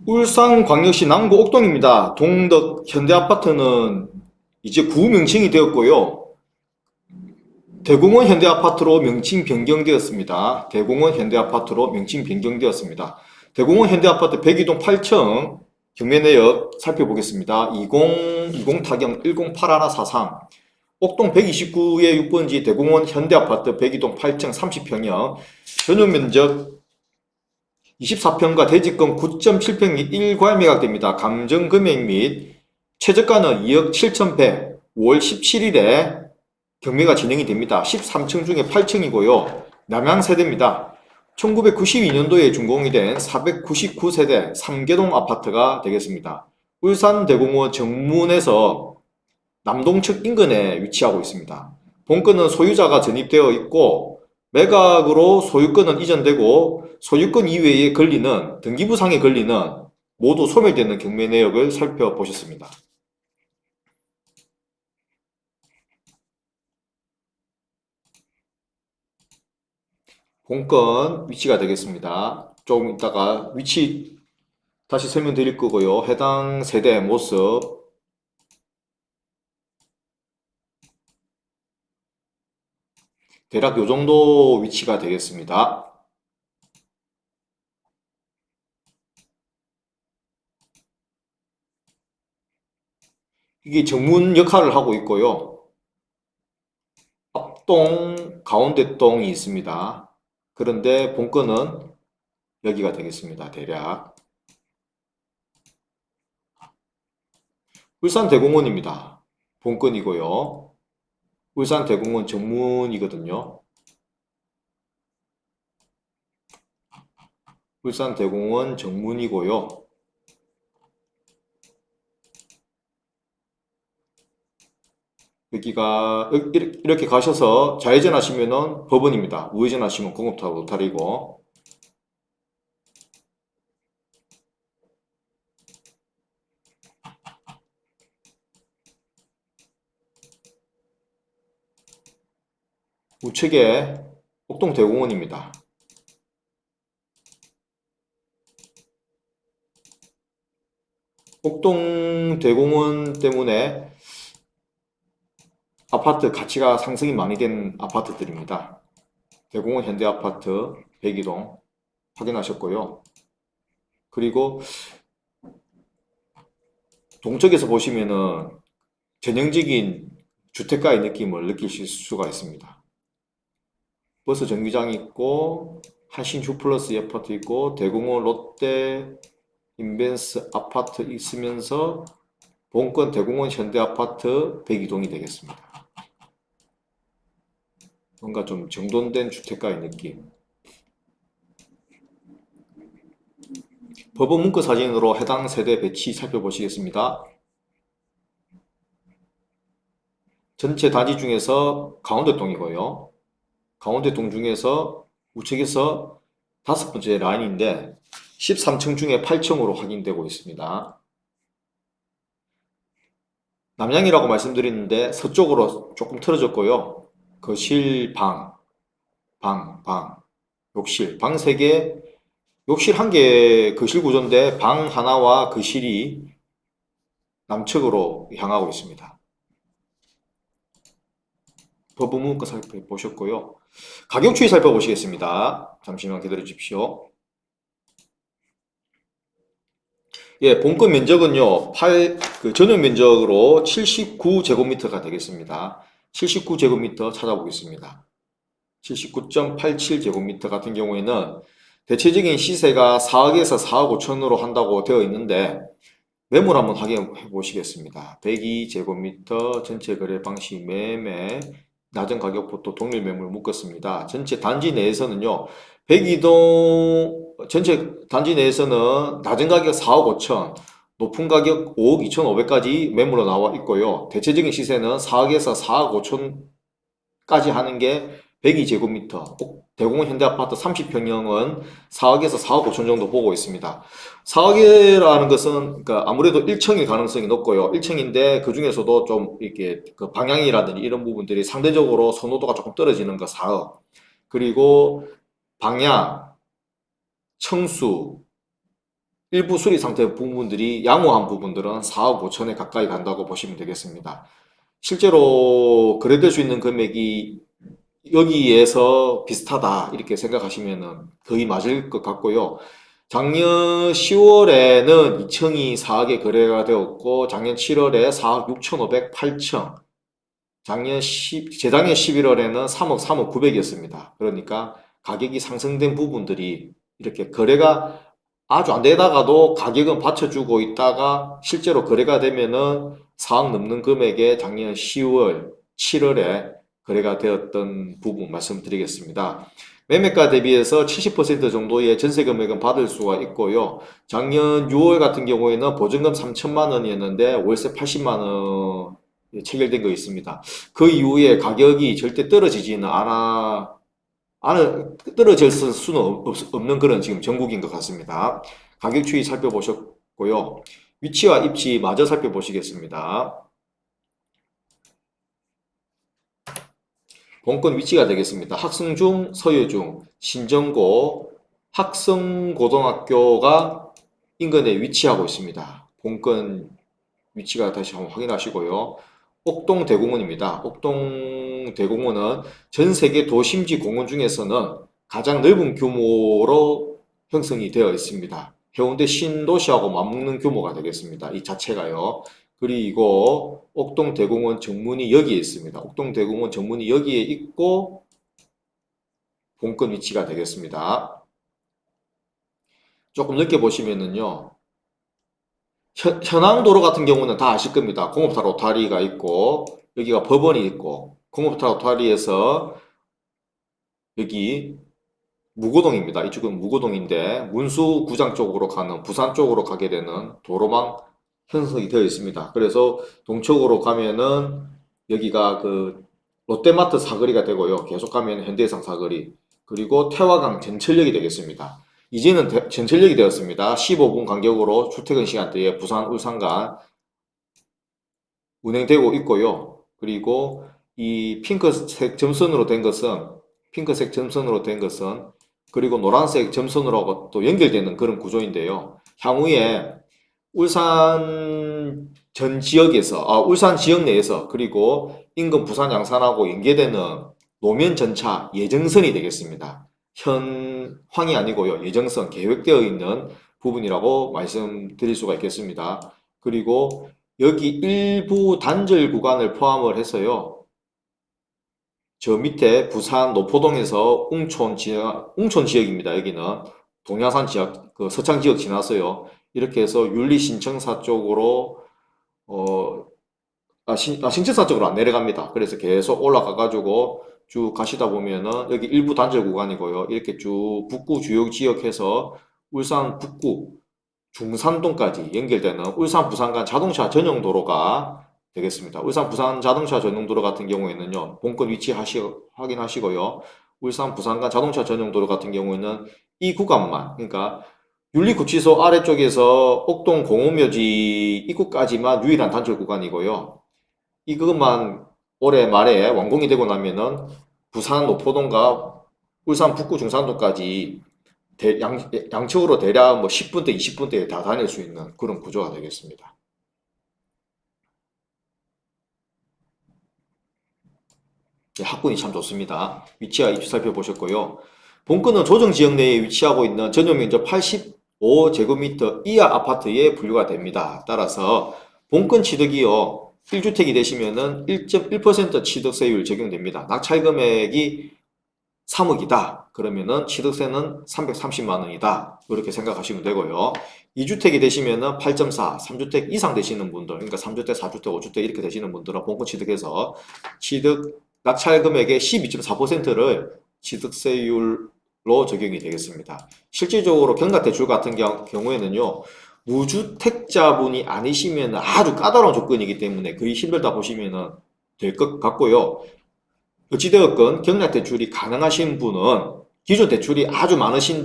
울산광역시 남구 옥동입니다. 동덕 현대아파트는 이제 구후 명칭이 되었고요. 대공원 현대아파트로 명칭 변경되었습니다. 대공원 현대아파트로 명칭 변경되었습니다. 대공원 현대아파트 102동 8층 경매내역 살펴보겠습니다. 2020 타경 108143 옥동 129의 6번지 대공원 현대아파트 102동 8층 30평형 전용면적 24평과 대지권 9.7평이 1과열 매각됩니다. 감정금액 및 최저가는 2억 7,100, 5월 17일에 경매가 진행이 됩니다. 13층 중에 8층이고요. 남양세대입니다. 1992년도에 준공이 된 499세대 3개동 아파트가 되겠습니다. 울산대공원 정문에서 남동측 인근에 위치하고 있습니다. 본건은 소유자가 전입되어 있고 매각으로 소유권은 이전되고 소유권 이외에 걸리는 등기부상에 걸리는 모두 소멸되는 경매 내역을 살펴보셨습니다. 본건 위치가 되겠습니다. 조금 이따가 위치 다시 설명드릴 거고요. 해당 세대 모습 대략 요 정도 위치가 되겠습니다. 이게 정문 역할을 하고 있고요. 앞동, 가운데 동이 있습니다. 그런데 본건은 여기가 되겠습니다. 대략 울산대공원입니다. 본건이고요. 울산대공원 정문이거든요. 울산대공원 정문이고요. 여기가 이렇게 가셔서 좌회전 하시면은 법원입니다. 우회전 하시면 공업타워 로타리고 우측에 옥동대공원입니다. 옥동대공원 때문에 아파트 가치가 상승이 많이 된 아파트들입니다. 대공원 현대아파트 102동 확인하셨고요. 그리고 동쪽에서 보시면은 전형적인 주택가의 느낌을 느끼실 수가 있습니다. 버스 정류장이 있고 한신 주플러스 아파트 있고 대공원 롯데 인벤스 아파트 있으면서 본건 대공원 현대아파트 102동이 되겠습니다. 뭔가 좀 정돈된 주택가의 느낌. 법원 문구 사진으로 해당 세대 배치 살펴보시겠습니다. 전체 단지 중에서 가운데 동이고요. 가운데 동 중에서 우측에서 5번째 라인인데 13층 중에 8층으로 확인되고 있습니다. 남향이라고 말씀드렸는데 서쪽으로 조금 틀어졌고요. 거실, 방, 욕실, 방 3개, 욕실 1개 거실 구조인데 방 하나와 거실이 남측으로 향하고 있습니다. 법원 문구 살펴보셨고요. 가격 추이 살펴보시겠습니다. 잠시만 기다려 주십시오. 예, 본건 면적은요, 전용 면적으로 79제곱미터가 되겠습니다. 79제곱미터 찾아보겠습니다. 79.87제곱미터 같은 경우에는 대체적인 시세가 4억에서 4억 5천으로 한다고 되어 있는데 매물 한번 확인해 보시겠습니다. 102제곱미터 전체 거래 방식 매매 낮은 가격부터 동일 매물 묶었습니다. 전체 단지 내에서는요. 102동 전체 단지 내에서는 낮은 가격 4억 5천, 높은 가격 5억 2천5백까지 매물로 나와 있고요. 대체적인 시세는 4억에서 4억 5천까지 하는 게 102제곱미터, 대공원 현대아파트 30평형은 4억에서 4억 5천 정도 보고 있습니다. 4억이라는 것은 그러니까 아무래도 1층일 가능성이 높고요. 1층인데 그 중에서도 좀 이렇게 그 방향이라든지 이런 부분들이 상대적으로 선호도가 조금 떨어지는 거 4억. 그리고 방향, 청수, 일부 수리 상태 부분들이 양호한 부분들은 4억 5천에 가까이 간다고 보시면 되겠습니다. 실제로 거래될 수 있는 금액이 여기에서 비슷하다 이렇게 생각하시면 거의 맞을 것 같고요. 작년 10월에는 2층이 4억에 거래가 되었고 작년 7월에 4억 6,500, 8층 재작년 11월에는 3억, 3억 9백이었습니다. 그러니까 가격이 상승된 부분들이 이렇게 거래가 아주 안 되다가도 가격은 받쳐주고 있다가 실제로 거래가 되면은 4억 넘는 금액에 작년 10월, 7월에 거래가 되었던 부분 말씀드리겠습니다. 매매가 대비해서 70% 정도의 전세 금액은 받을 수가 있고요. 작년 6월 같은 경우에는 보증금 3천만 원이었는데 월세 80만 원 체결된 거 있습니다. 그 이후에 가격이 절대 떨어지지는 떨어질 수는 없는 그런 지금 전국인 것 같습니다. 가격 추이 살펴보셨고요. 위치와 입지 마저 살펴보시겠습니다. 본건 위치가 되겠습니다. 학성중, 서여중, 신정고, 학성고등학교가 인근에 위치하고 있습니다. 본건 위치가 다시 한번 확인하시고요. 옥동대공원입니다. 옥동대공원은 전 세계 도심지 공원 중에서는 가장 넓은 규모로 형성이 되어 있습니다. 해운대 신도시하고 맞먹는 규모가 되겠습니다. 이 자체가요. 그리고 옥동대공원 정문이 여기에 있습니다. 옥동대공원 정문이 여기에 있고 본건 위치가 되겠습니다. 조금 늦게 보시면은요. 현항도로 같은 경우는 다 아실 겁니다. 공업사 로타리가 있고 여기가 법원이 있고 공업사 로타리에서 여기 무고동입니다. 이쪽은 무고동인데 문수구장 쪽으로 가는 부산 쪽으로 가게 되는 도로망 형성이 되어 있습니다. 그래서 동쪽으로 가면은 여기가 그 롯데마트 사거리가 되고요. 계속 가면 현대해상 사거리 그리고 태화강 전철역이 되겠습니다. 이제는 전철역이 되었습니다. 15분 간격으로 출퇴근 시간대에 부산 울산 간 운행되고 있고요. 그리고 이 핑크색 점선으로 된 것은 그리고 노란색 점선으로 또 연결되는 그런 구조인데요. 향후에 울산 전 지역에서, 울산 지역 내에서 그리고 인근 부산 양산하고 연계되는 노면 전차 예정선이 되겠습니다. 현황이 아니고요. 예정선 계획되어 있는 부분이라고 말씀드릴 수가 있겠습니다. 그리고 여기 일부 단절 구간을 포함을 해서요. 저 밑에 부산 노포동에서 웅촌 지역입니다. 여기는 동야산 지역, 그 서창 지역 지나서요. 이렇게 해서 윤리신청사 쪽으로 신청사 쪽으로 안 내려갑니다. 그래서 계속 올라가가지고 쭉 가시다 보면은 여기 일부 단절 구간이고요. 이렇게 쭉 북구 주요 지역해서 울산 북구 중산동까지 연결되는 울산 부산 간 자동차 전용 도로가 되겠습니다. 울산 부산 자동차 전용 도로 같은 경우에는요. 본건 위치 확인하시고요. 울산 부산 간 자동차 전용 도로 같은 경우에는 이 구간만 그러니까 윤리구치소 아래쪽에서 옥동 공원묘지 입구까지만 유일한 단절 구간이고요. 이것만 올해 말에 완공이 되고 나면은 부산 노포동과 울산 북구 중산동까지 양측으로 대략 뭐 10분대, 20분대에 다 다닐 수 있는 그런 구조가 되겠습니다. 학군이 참 좋습니다. 위치와 입지 살펴보셨고요. 본건은 조정지역 내에 위치하고 있는 전용면적 85제곱미터 이하 아파트에 분류가 됩니다. 따라서 본건 취득이요. 1주택이 되시면은 1.1% 취득세율 적용됩니다. 낙찰금액이 3억이다. 그러면은 취득세는 330만 원이다. 이렇게 생각하시면 되고요. 2주택이 되시면은 8.4, 3주택 이상 되시는 분들, 그러니까 3주택, 4주택, 5주택 이렇게 되시는 분들은 본건 취득해서 낙찰 금액의 12.4%를 취득세율로 적용이 되겠습니다. 실질적으로 경락대출 같은 경우에는요. 무주택자분이 아니시면 아주 까다로운 조건이기 때문에 거의 힘들다 보시면 될 것 같고요. 어찌되었건 경락대출이 가능하신 분은 기존 대출이 아주 많으신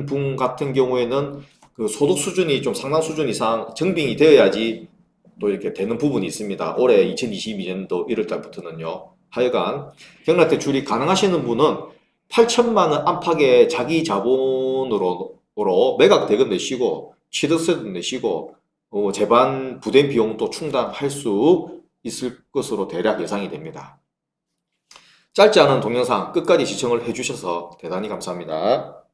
분 같은 경우에는 그 소득 수준이 좀 상당 수준 이상 증빙이 되어야지 또 이렇게 되는 부분이 있습니다. 올해 2022년도 1월달부터는요. 하여간 경락대출이 가능하시는 분은 8천만 원 안팎의 자기 자본으로 매각 대금 내시고 취득세도 내시고 재반 부대 비용도 충당할 수 있을 것으로 대략 예상이 됩니다. 짧지 않은 동영상 끝까지 시청을 해주셔서 대단히 감사합니다.